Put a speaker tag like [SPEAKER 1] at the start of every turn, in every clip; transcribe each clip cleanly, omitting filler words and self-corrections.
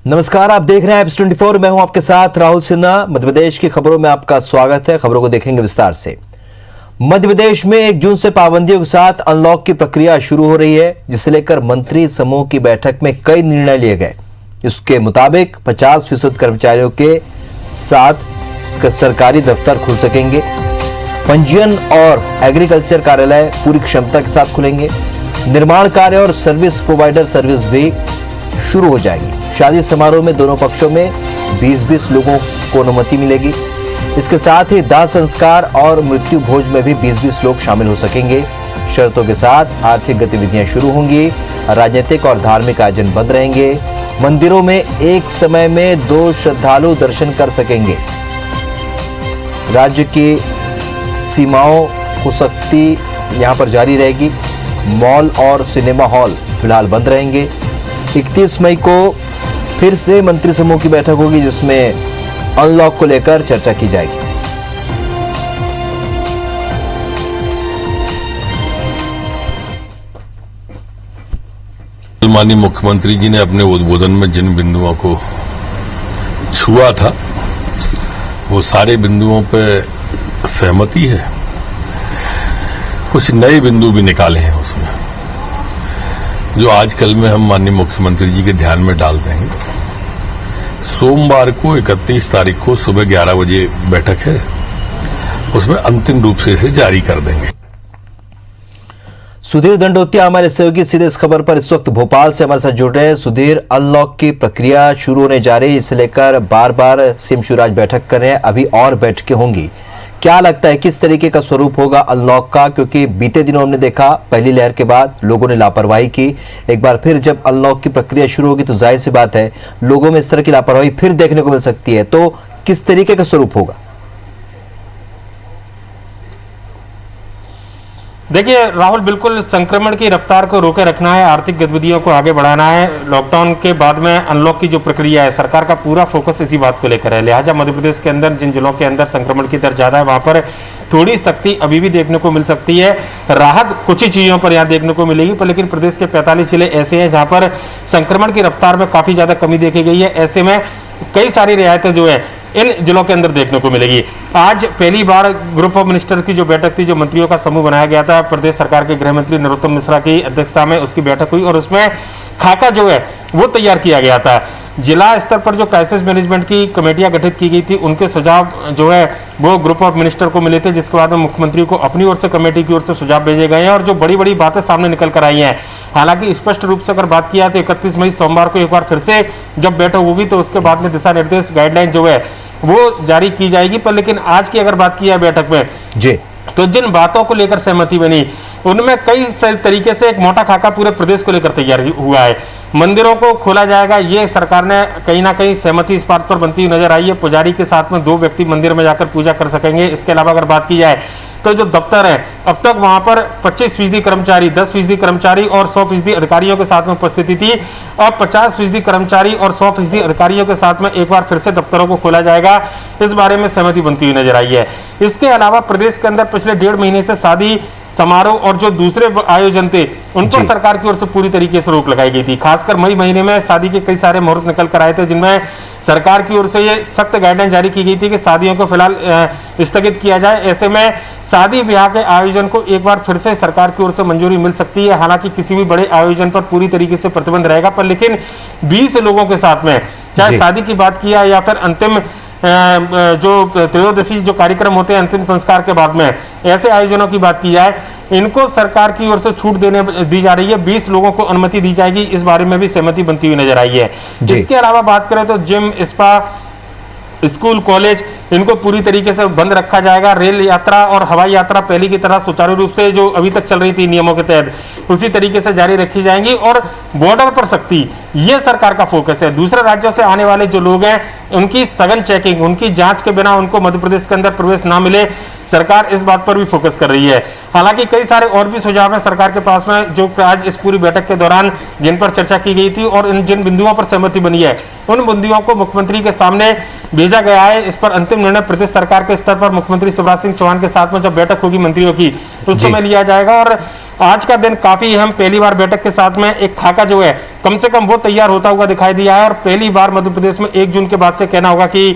[SPEAKER 1] नमस्कार, आप देख रहे हैं एप्स 24। मैं हूं आपके साथ राहुल सिन्हा। मध्य प्रदेश की खबरों में आपका स्वागत है। खबरों को देखेंगे विस्तार से। मध्य प्रदेश में 1 जून से पाबंदियों के साथ अनलॉक की प्रक्रिया शुरू हो रही है, जिसे लेकर मंत्री समूह की बैठक में कई निर्णय लिए गए। इसके मुताबिक 50% कर्मचारियों के साथ सरकारी दफ्तर खुल सकेंगे। पंजीयन और एग्रीकल्चर कार्यालय पूरी क्षमता के साथ खुलेंगे। निर्माण कार्य और सर्विस प्रोवाइडर सर्विस भी शुरू हो जाएगी। शादी समारोह में दोनों पक्षों में 20-20 लोगों को अनुमति मिलेगी। इसके साथ ही दाह संस्कार और मृत्यु भोज में भी 20-20 लोग शामिल हो सकेंगे। शर्तों के साथ आर्थिक गतिविधियां शुरू होंगी। राजनीतिक और धार्मिक आयोजन बंद रहेंगे। मंदिरों में एक समय में 2 श्रद्धालु दर्शन कर सकेंगे। राज्य की सीमाओं को सख्ती यहां पर जारी रहेगी। मॉल और सिनेमा हॉल फिलहाल बंद रहेंगे। 31 मई को फिर से मंत्री समूह की बैठक होगी, जिसमें अनलॉक को लेकर चर्चा की जाएगी।
[SPEAKER 2] माननीय मुख्यमंत्री जी ने अपने उद्बोधन में जिन बिंदुओं को छुआ था, वो सारे बिंदुओं पे सहमति है। कुछ नए बिंदु भी निकाले हैं उसमें, जो आजकल में हम माननीय मुख्यमंत्री जी के ध्यान में डाल देंगे। सोमवार को 31 तारीख को सुबह 11 बजे बैठक है, उसमें अंतिम रूप से इसे जारी कर देंगे।
[SPEAKER 1] सुधीर दंडोतिया हमारे सहयोगी सीधे इस खबर पर इस वक्त भोपाल से हमारे साथ जुड़ रहे हैं। सुधीर, अनलॉक की प्रक्रिया शुरू होने जा रही है, इसे लेकर बार बार सीएम शिवराज बैठक कर रहे हैं। अभी और बैठकें होंगी। क्या लगता है किस तरीके का स्वरूप होगा अनलॉक का? क्योंकि बीते दिनों हमने देखा पहली लहर के बाद लोगों ने लापरवाही की। एक बार फिर जब अनलॉक की प्रक्रिया शुरू होगी तो जाहिर सी बात है लोगों में इस तरह की लापरवाही फिर देखने को मिल सकती है। तो किस तरीके का स्वरूप होगा?
[SPEAKER 3] देखिए राहुल, बिल्कुल संक्रमण की रफ्तार को रोके रखना है, आर्थिक गतिविधियों को आगे बढ़ाना है। लॉकडाउन के बाद में अनलॉक की जो प्रक्रिया है, सरकार का पूरा फोकस इसी बात को लेकर है। लिहाजा मध्य प्रदेश के अंदर जिन जिलों के अंदर संक्रमण की दर ज्यादा है, वहां पर थोड़ी सख्ती अभी भी देखने को मिल सकती है। राहत कुछ ही चीजों पर यहाँ देखने को मिलेगी, पर लेकिन प्रदेश के 45 जिले ऐसे हैं जहां पर संक्रमण की रफ्तार में काफी ज्यादा कमी देखी गई है। ऐसे में कई सारी रियायतें जो है इन जिलों के अंदर देखने को मिलेगी। आज पहली बार ग्रुप ऑफ मिनिस्टर की जो बैठक थी, जो मंत्रियों का समूह बनाया गया था, प्रदेश सरकार के गृह मंत्री नरोत्तम मिश्रा की अध्यक्षता में उसकी बैठक हुई और उसमें खाका जो है वो तैयार किया गया था। जिला स्तर पर जो क्राइसिस मैनेजमेंट की कमेटियां गठित की गई थी, उनके सुझाव जो है वो ग्रुप ऑफ मिनिस्टर को मिले थे, जिसके बाद मुख्यमंत्री को अपनी ओर से कमेटी की ओर से सुझाव भेजे गए हैं और जो बड़ी बड़ी बातें सामने निकल कर आई हैं। हालांकि स्पष्ट रूप से अगर बात किया तो 31 मई सोमवार को एक बार फिर से जब बैठक होगी तो उसके बाद में दिशा निर्देश गाइडलाइन जो है वो जारी की जाएगी। पर लेकिन आज की अगर बात की है बैठक में
[SPEAKER 1] जी,
[SPEAKER 3] तो जिन बातों को लेकर सहमति बनी, उनमें कई तरीके से एक मोटा खाका पूरे प्रदेश को लेकर तैयार हुआ है। मंदिरों को खोला जाएगा, ये सरकार ने कहीं ना कहीं सहमति इस बात पर बनती हुई नजर आई है। पुजारी के साथ में 2 व्यक्ति मंदिर में जाकर पूजा कर सकेंगे। इसके अलावा अगर बात की जाए तो जो दफ्तर है, अब तक वहां पर 25% कर्मचारी, 10% कर्मचारी और 100% अधिकारियों के साथ में उपस्थिति थी। अब 50% कर्मचारी और 100% अधिकारियों के साथ में एक बार फिर से दफ्तरों को खोला जाएगा। इस बारे में सहमति बनती हुई नजर आई है। इसके अलावा प्रदेश के अंदर पिछले 1.5 महीने से शादी समारोह और जो दूसरे आयोजन थे, उन पर सरकार की ओर से पूरी तरीके से रोक लगाई गई थी। खासकर मई महीने में शादी के कई सारे मुहूर्त निकल कर आए थे, जिनमें सरकार की ओर से ये सख्त गाइडलाइन जारी की गई थी कि शादियों को फिलहाल स्थगित किया जाए। ऐसे में शादी ब्याह के आयोजन को एक बार फिर से सरकार की ओर से मंजूरी मिल सकती है। हालांकि किसी भी बड़े आयोजन पर पूरी तरीके से प्रतिबंध रहेगा, पर लेकिन 20 लोगों के साथ में, चाहे शादी की बात किया या फिर अंतिम जो त्रयोदशी जो कार्यक्रम होते हैं अंतिम संस्कार के बाद में, ऐसे आयोजनों की बात की जाए, इनको सरकार की ओर से छूट दी जा रही है। 20 लोगों को अनुमति दी जाएगी। इस बारे में भी सहमति बनती हुई नजर आई है। इसके अलावा बात करें तो जिम, स्पा, स्कूल, कॉलेज, इनको पूरी तरीके से बंद रखा जाएगा। रेल यात्रा और हवाई यात्रा पहले की तरह सुचारू रूप से जो अभी तक चल रही थी नियमों के तहत, उसी तरीके से जारी रखी जाएंगी। और बॉर्डर पर सख्ती, ये सरकार का फोकस है। दूसरे राज्यों से आने वाले जो लोग हैं, उनकी सघन चेकिंग, उनकी जांच के बिना उनको मध्य प्रदेश के अंदर प्रवेश ना मिले, सरकार इस बात पर भी फोकस कर रही है। हालांकि कई सारे और भी सुझाव हैं सरकार के पास में, जो आज इस पूरी बैठक के दौरान जिन पर चर्चा की गई थी और जिन बिंदुओं पर सहमति बनी है, उन बिंदुओं को मुख्यमंत्री के सामने भेजा गया है। इस पर अंतिम निर्णय प्रदेश सरकार के स्तर पर मुख्यमंत्री शिवराज सिंह चौहान के साथ में जब बैठक होगी मंत्रियों की, उस समय लिया जाएगा। और आज का दिन काफी हम पहली बार बैठक के साथ में एक खाका जो है कम से कम वो तैयार होता हुआ दिखाई दिया है। और पहली बार मध्य प्रदेश में 1 जून के बाद से कहना होगा कि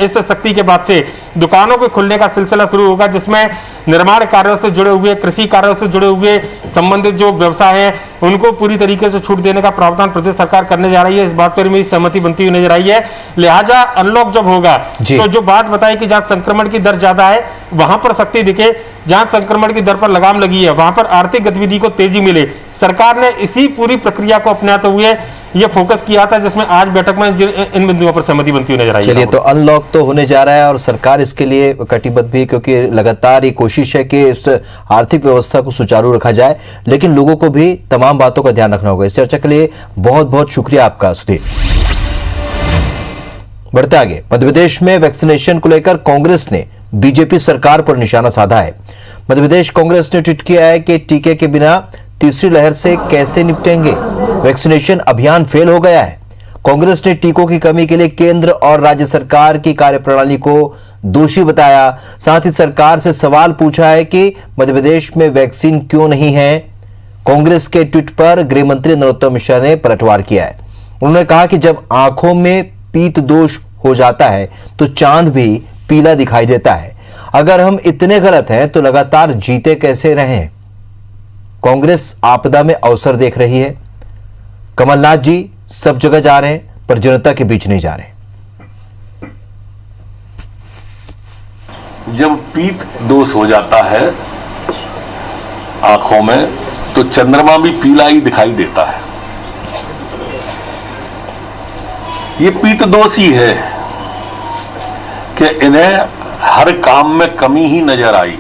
[SPEAKER 3] इस शक्ति के बाद से दुकानों के खुलने का सिलसिला शुरू होगा, जिसमें निर्माण कार्यों से जुड़े हुए, कृषि कार्यों से जुड़े हुए संबंधित जो व्यवसाय है उनको पूरी तरीके से छूट देने का प्रावधान प्रदेश सरकार करने जा रही है। इस बात पर मेरी सहमति बनती हुई नजर आई है। लिहाजा अनलॉक जब होगा तो जो बात बताई कि जहां संक्रमण की दर ज्यादा है वहां पर शक्ति दिखे, जहां संक्रमण की दर पर लगाम लगी है वहां पर आर्थिक गतिविधि को तेजी मिले, सरकार ने इसी पूरी प्रक्रिया को अपनाते हुए ये फोकस किया था, जिसमें आज बैठक में इन बिंदुओं पर सहमति बनती हुई नजर आई।
[SPEAKER 1] चलिए, तो अनलॉक तो होने जा रहा है और सरकार इसके लिए कटिबद्ध भी, क्योंकि लगातार ये कोशिश है कि इस आर्थिक व्यवस्था को सुचारू रखा जाए, लेकिन लोगों को भी तमाम बातों का ध्यान रखना होगा। इस चर्चा के लिए बहुत बहुत शुक्रिया आपका सुधीर। बढ़ते आगे, मध्य प्रदेश में वैक्सीनेशन को लेकर कांग्रेस ने बीजेपी सरकार पर निशाना साधा है। मध्य प्रदेश कांग्रेस ने ट्वीट किया है कि टीके के बिना तीसरी लहर से कैसे निपटेंगे, वैक्सीनेशन अभियान फेल हो गया है। कांग्रेस ने टीकों की कमी के लिए केंद्र और राज्य सरकार की कार्यप्रणाली को दोषी बताया। साथ ही सरकार से सवाल पूछा है कि मध्य प्रदेश में वैक्सीन क्यों नहीं है। कांग्रेस के ट्वीट पर गृह मंत्री नरोत्तम मिश्रा ने पलटवार किया है। उन्होंने कहा कि जब आंखों में पीत दोष हो जाता है तो चांद भी पीला दिखाई देता है। अगर हम इतने गलत हैं तो लगातार जीते कैसे रहें। कांग्रेस आपदा में अवसर देख रही है। कमलनाथ जी सब जगह जा रहे हैं पर जनता के बीच नहीं जा रहे।
[SPEAKER 2] जब पीत दोष हो जाता है आंखों में तो चंद्रमा भी पीला ही दिखाई देता है। ये पीत दोष ही है कि इन्हें हर काम में कमी ही नजर आई।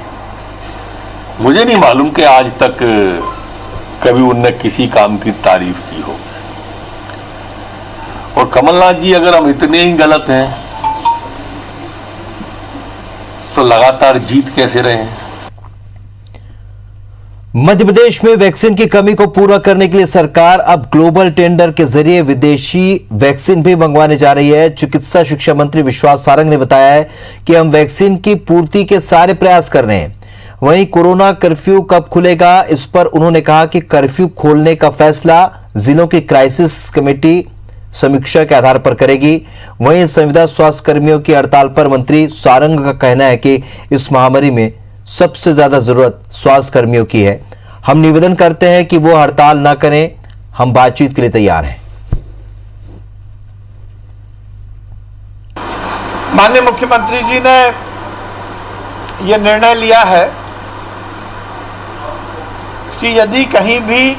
[SPEAKER 2] मुझे नहीं मालूम कि आज तक कभी उनने किसी काम की तारीफ की हो। और कमलनाथ जी, अगर हम इतने ही गलत हैं तो लगातार जीत कैसे रहे हैं।
[SPEAKER 1] मध्य प्रदेश में वैक्सीन की कमी को पूरा करने के लिए सरकार अब ग्लोबल टेंडर के जरिए विदेशी वैक्सीन भी मंगवाने जा रही है। चिकित्सा शिक्षा मंत्री विश्वास सारंग ने बताया है कि हम वैक्सीन की पूर्ति के सारे प्रयास कर रहे हैं। वहीं कोरोना कर्फ्यू कब खुलेगा, इस पर उन्होंने कहा कि कर्फ्यू खोलने का फैसला जिलों की क्राइसिस कमेटी समीक्षा के आधार पर करेगी। वहीं संविदा स्वास्थ्य कर्मियों की हड़ताल पर मंत्री सारंग का कहना है कि इस महामारी में सबसे ज्यादा जरूरत स्वास्थ्य कर्मियों की है। हम निवेदन करते हैं कि वो हड़ताल ना करें, हम बातचीत के लिए तैयार हैं।
[SPEAKER 4] माननीय मुख्यमंत्री जी ने यह निर्णय लिया है कि यदि कहीं भी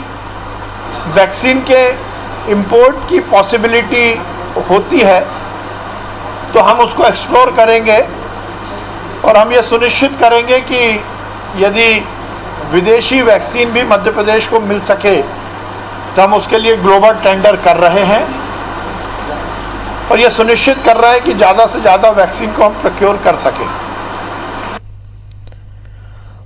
[SPEAKER 4] वैक्सीन के इंपोर्ट की पॉसिबिलिटी होती है तो हम उसको एक्सप्लोर करेंगे और हम ये सुनिश्चित करेंगे कि यदि विदेशी वैक्सीन भी मध्य प्रदेश को मिल सके तो हम उसके लिए ग्लोबल टेंडर कर रहे हैं और ये सुनिश्चित कर रहे हैं कि ज़्यादा से ज़्यादा वैक्सीन को हम प्रोक्योर कर सकें।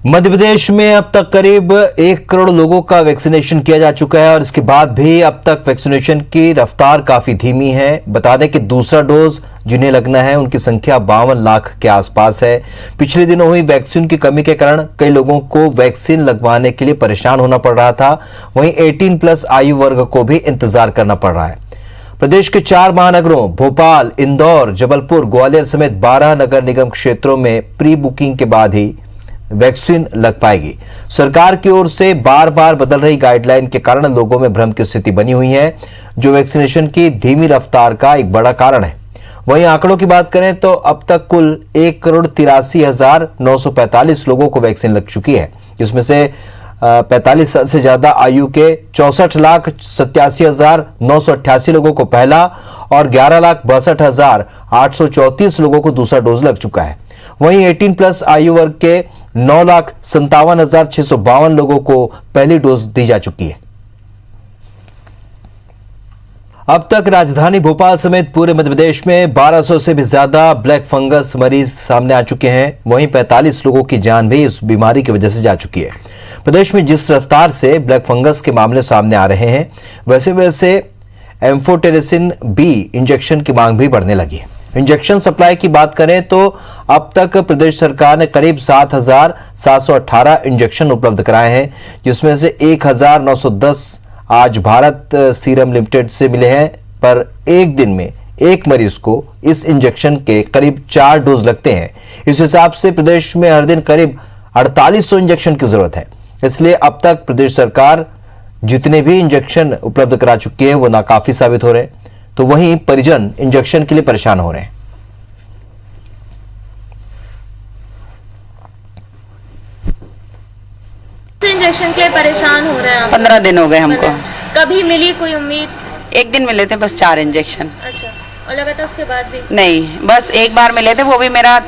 [SPEAKER 1] मध्य प्रदेश में अब तक करीब 1 करोड़ लोगों का वैक्सीनेशन किया जा चुका है और इसके बाद भी अब तक वैक्सीनेशन की रफ्तार काफी धीमी है। बता दें कि दूसरा डोज जिन्हें लगना है उनकी संख्या 52 लाख के आसपास है। पिछले दिनों हुई वैक्सीन की कमी के कारण कई लोगों को वैक्सीन लगवाने के लिए परेशान होना पड़ रहा था। वहीं 18+ आयु वर्ग को भी इंतजार करना पड़ रहा है। प्रदेश के 4 महानगरों भोपाल, इंदौर, जबलपुर, ग्वालियर समेत 12 नगर निगम क्षेत्रों में प्री बुकिंग के बाद ही वैक्सीन लग पाएगी। सरकार की ओर से बार बार बदल रही गाइडलाइन के कारण लोगों में भ्रम की स्थिति बनी हुई है, जो वैक्सीनेशन की धीमी रफ्तार का एक बड़ा कारण है। वहीं आंकड़ों की बात करें तो अब तक कुल 1,83,945 लोगों को वैक्सीन लग चुकी है, जिसमें से 45 साल से ज्यादा आयु के 64,87,988 लोगों को पहला और 11,62,834 लोगों को दूसरा डोज लग चुका है। वहीं 18+ आयु वर्ग के 9,57,652 लोगों को पहली डोज दी जा चुकी है। अब तक राजधानी भोपाल समेत पूरे मध्य प्रदेश में 1200 से भी ज्यादा ब्लैक फंगस मरीज सामने आ चुके हैं। वहीं 45 लोगों की जान भी इस बीमारी की वजह से जा चुकी है। प्रदेश में जिस रफ्तार से ब्लैक फंगस के मामले सामने आ रहे हैं, वैसे एम्फोटेरिसिन B इंजेक्शन की मांग भी बढ़ने लगी है। इंजेक्शन सप्लाई की बात करें तो अब तक प्रदेश सरकार ने करीब 7,718 इंजेक्शन उपलब्ध कराए हैं, जिसमें से 1,910 आज भारत सीरम लिमिटेड से मिले हैं। पर एक दिन में एक मरीज को इस इंजेक्शन के करीब 4 डोज लगते हैं। इस हिसाब से प्रदेश में हर दिन करीब 4800 इंजेक्शन की जरूरत है। इसलिए अब तक प्रदेश सरकार जितने भी इंजेक्शन उपलब्ध करा चुकी है वो नाकाफी साबित हो रहे हैं, तो वहीं परिजन इंजेक्शन के लिए परेशान हो रहे हैं।
[SPEAKER 5] इंजेक्शन के लिए परेशान हो रहे हैं आप?
[SPEAKER 6] 15 दिन हो गए हमको।
[SPEAKER 5] कभी मिली कोई उम्मीद?
[SPEAKER 6] एक दिन मिले थे बस 4 इंजेक्शन।
[SPEAKER 5] अच्छा, और लगा था उसके बाद भी?
[SPEAKER 6] नहीं, बस एक बार मिले थे, वो भी मेरा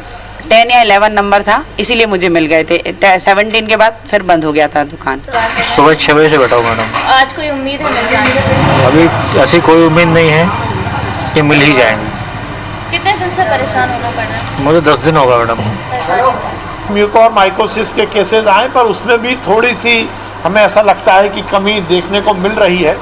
[SPEAKER 6] 10 या 11 नंबर था, इसीलिए मुझे मिल गए थे। 17 के बाद फिर बंद हो गया था दुकान।
[SPEAKER 7] सुबह 6 बजे से बैठा हूँ मैडम।
[SPEAKER 5] आज कोई उम्मीद है मिल जाने की?
[SPEAKER 7] अभी ऐसी कोई उम्मीद नहीं है कि मिल ही जाएंगे।
[SPEAKER 5] कितने दिन से परेशान होना पड़ रहा है?
[SPEAKER 7] मुझे 10 दिन होगा मैडम।
[SPEAKER 4] म्यूको और माइकोसिस के केसेस आए, पर उसमें भी थोड़ी सी हमें ऐसा लगता है कि कमी देखने को मिल रही है।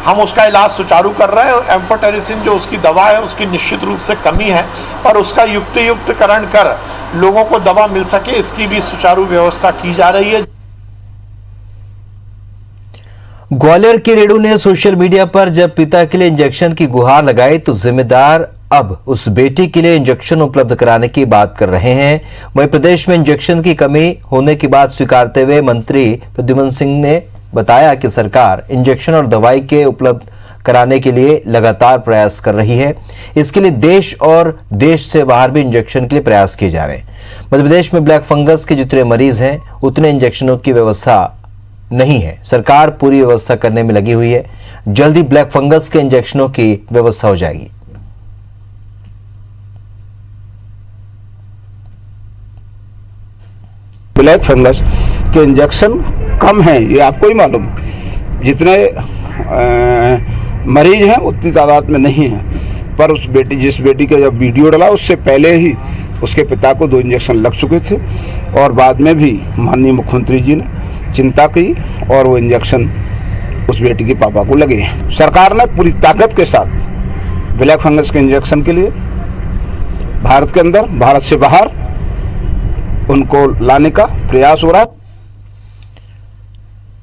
[SPEAKER 4] हम उसका इलाज सुचारू कर रहे हैं। एम्फोटेरिसिन जो उसकी दवा है उसकी निश्चित रूप से कमी है, पर उसका युक्तिकरण कर लोगों को दवा मिल सके इसकी भी सुचारू व्यवस्था की जा रही है।
[SPEAKER 1] ग्वालियर की रेणु ने सोशल मीडिया पर जब पिता के लिए इंजेक्शन की गुहार लगाई तो जिम्मेदार अब उस बेटी के लिए इंजेक्शन उपलब्ध कराने की बात कर रहे हैं। वहीं प्रदेश में इंजेक्शन की कमी होने की बात स्वीकारते हुए मंत्री प्रद्युम्न सिंह ने बताया कि सरकार इंजेक्शन और दवाई के उपलब्ध कराने के लिए लगातार प्रयास कर रही है। इसके लिए देश और देश से बाहर भी इंजेक्शन के लिए प्रयास किए जा रहे हैं। मध्य प्रदेश में ब्लैक फंगस के जितने मरीज हैं उतने इंजेक्शनों की व्यवस्था नहीं है। सरकार पूरी व्यवस्था करने में लगी हुई है। जल्दी ब्लैक फंगस के इंजेक्शनों की व्यवस्था हो जाएगी।
[SPEAKER 8] ब्लैक फंगस के इंजेक्शन कम हैं, ये आपको ही मालूम है। जितने मरीज हैं उतनी तादाद में नहीं है, पर जिस बेटी का जब वीडियो डला उससे पहले ही उसके पिता को 2 इंजेक्शन लग चुके थे और बाद में भी माननीय मुख्यमंत्री जी ने चिंता की और वो इंजेक्शन उस बेटी के पापा को लगे। सरकार ने पूरी ताकत के साथ ब्लैक फंगस के इंजेक्शन के लिए भारत के अंदर, भारत से बाहर उनको लाने का प्रयास हो रहा है।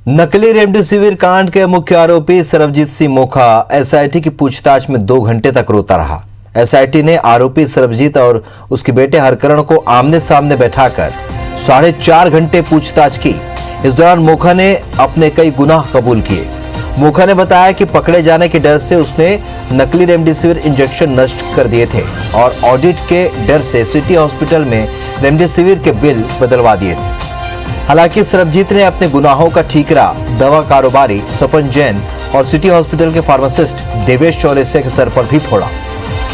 [SPEAKER 1] नकली रेमडेसिविर कांड के मुख्य आरोपी सरबजीत सिंह मोखा एसआईटी की पूछताछ में 2 घंटे तक रोता रहा। एसआईटी ने आरोपी सरबजीत और उसके बेटे हरकरण को आमने सामने बैठाकर 4.5 घंटे पूछताछ की। इस दौरान मोखा ने अपने कई गुनाह कबूल किए। मोखा ने बताया कि पकड़े जाने के डर से उसने नकली रेमडेसिविर इंजेक्शन नष्ट कर दिए थे और ऑडिट के डर से सिटी हॉस्पिटल में रेमडेसिविर के बिल बदलवा दिए थे। हालांकि सरबजीत ने अपने गुनाहों का ठीकरा दवा कारोबारी सपन जैन और सिटी हॉस्पिटल के फार्मासिस्ट देवेश चौरसिया के सर पर भी फोड़ा।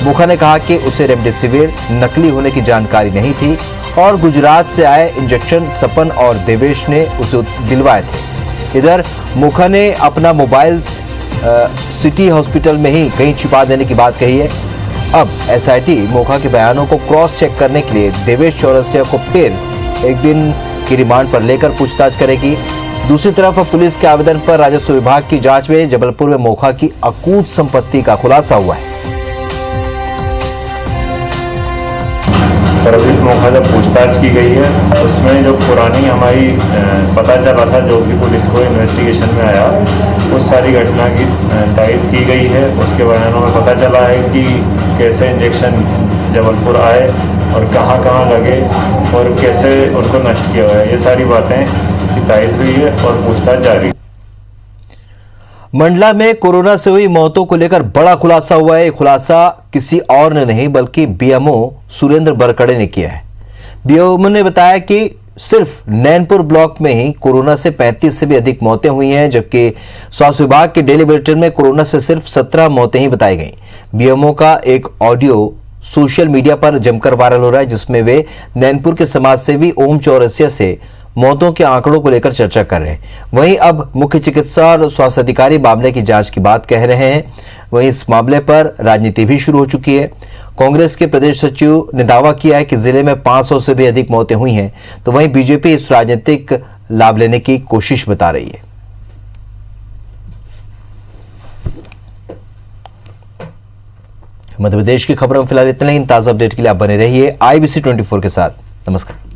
[SPEAKER 1] मोखा ने कहा कि उसे रेमडेसिविर नकली होने की जानकारी नहीं थी और गुजरात से आए इंजेक्शन सपन और देवेश ने उसे दिलवाए थे। इधर मोखा ने अपना मोबाइल सिटी हॉस्पिटल में ही कहीं छिपा देने की बात कही है। अब एसआईटी मोखा के बयानों को क्रॉस चेक करने के लिए देवेश चौरसिया को फिर एक दिन की रिमांड पर लेकर पूछताछ करेगी। दूसरी तरफ पुलिस के आवेदन पर राजस्व विभाग की जांच में जबलपुर में मोखा की अकूत संपत्ति का खुलासा हुआ है।
[SPEAKER 9] सरबजीत मोखा जब पूछताछ की गई है उसमें जो पुरानी हमारी पता चला था जो कि पुलिस को इन्वेस्टिगेशन में आया उस सारी घटना की तायद की गई है। उसके बयानों में पता चला है कि कैसे इंजेक्शन जबलपुर आए और कहाँ कहाँ लगे और कैसे उनको नष्ट किया हुआ है। ये सारी बातें की तायद हुई है और पूछताछ जारी है।
[SPEAKER 1] मंडला में कोरोना से हुई मौतों को लेकर बड़ा खुलासा हुआ है। खुलासा किसी और ने नहीं बल्कि बीएमओ सुरेंद्र बरकड़े ने किया है। बीएमओ ने बताया कि सिर्फ नैनपुर ब्लॉक में ही कोरोना से 35 से भी अधिक मौतें हुई हैं, जबकि स्वास्थ्य विभाग के डेली बुलेटिन में कोरोना से सिर्फ 17 मौतें ही बताई गई। बीएमओ का एक ऑडियो सोशल मीडिया पर जमकर वायरल हो रहा है, जिसमें वे नैनपुर के समाजसेवी ओम चौरसिया से मौतों के आंकड़ों को लेकर चर्चा कर रहे हैं। वहीं अब मुख्य चिकित्सा और स्वास्थ्य अधिकारी मामले की जांच की बात कह रहे हैं। वहीं इस मामले पर राजनीति भी शुरू हो चुकी है। कांग्रेस के प्रदेश सचिव ने दावा किया है कि जिले में 500 से भी अधिक मौतें हुई हैं, तो वहीं बीजेपी इस राजनीतिक लाभ लेने की कोशिश बता रही है। मध्य प्रदेश की खबरों में फिलहाल इतना ही। ताजा अपडेट के लिए आप बने रहिए IBC 24 के साथ। नमस्कार।